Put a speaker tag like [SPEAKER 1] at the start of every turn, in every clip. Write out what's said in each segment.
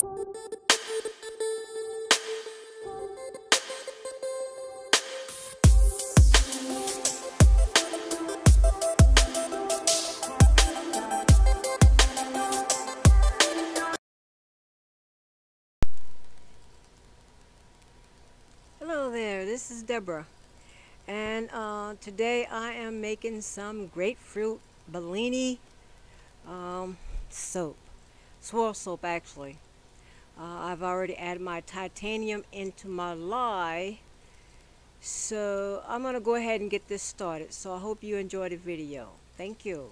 [SPEAKER 1] Hello there, this is Deborah, and today I am making some Grapefruit Bellini soap, swirl soap actually. I've already added my titanium into my lye, so I'm going to go ahead and get this started. So I hope you enjoy the video. Thank you.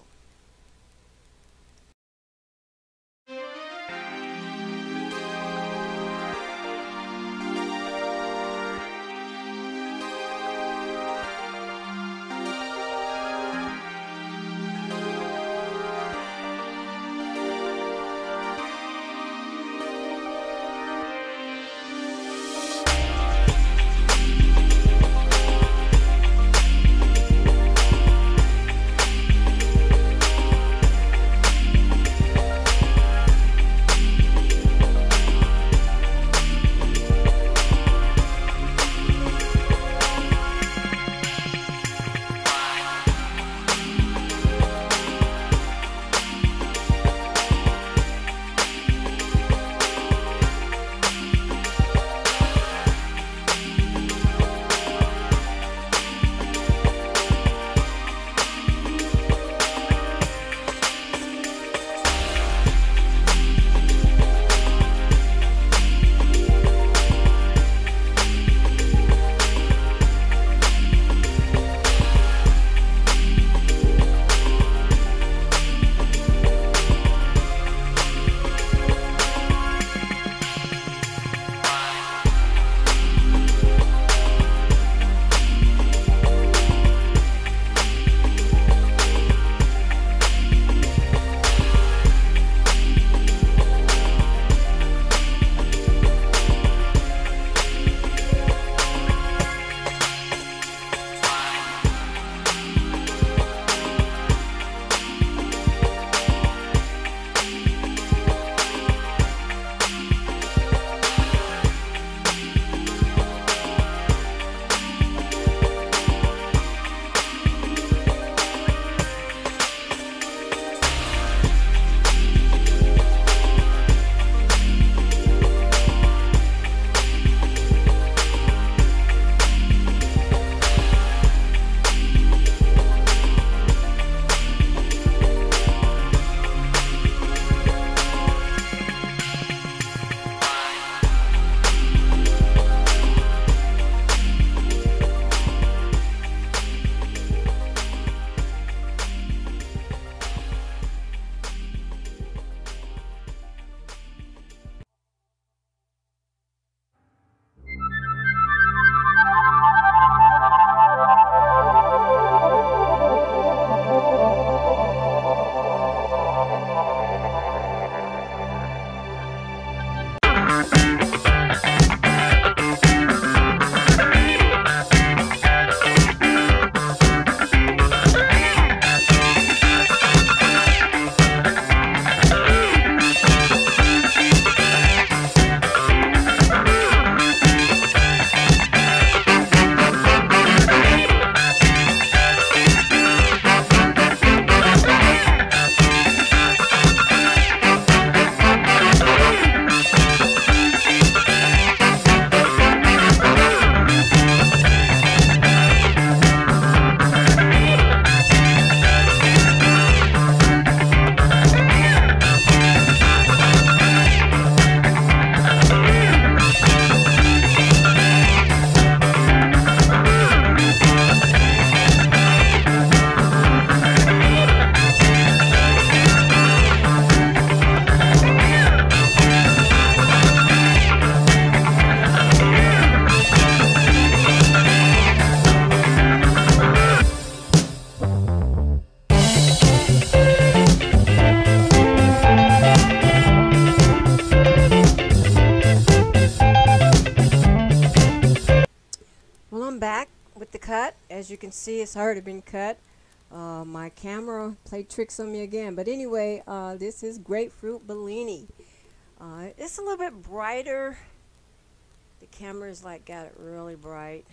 [SPEAKER 1] with the cut. As you can see, it's already been cut. My camera played tricks on me again. But anyway, this is Grapefruit Bellini. It's a little bit brighter. The camera's like got it really bright.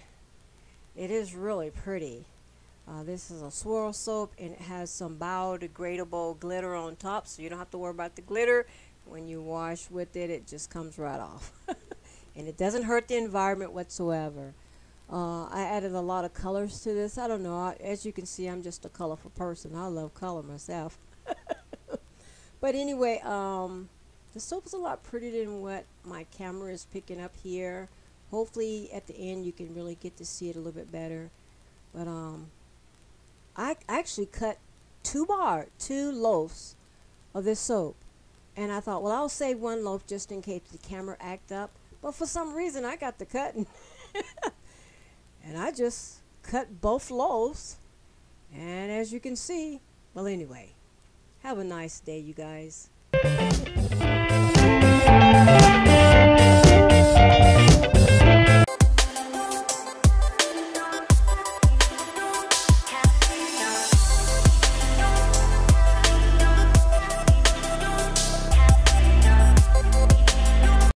[SPEAKER 1] It is really pretty. This is a swirl soap, and it has some biodegradable glitter on top, so you don't have to worry about the glitter. When you wash with it, it just comes right off. And it doesn't hurt the environment whatsoever. I added a lot of colors to this. I don't know. As you can see, I'm just a colorful person. I love color myself. But anyway, the soap is a lot prettier than what my camera is picking up here. Hopefully at the end you can really get to see it a little bit better. But I actually cut two loaves of this soap. And I thought, well, I'll save one loaf just in case the camera act up. But for some reason, I got to cutting. And I just cut both loaves. And as you can see, well, anyway, have a nice day, you guys.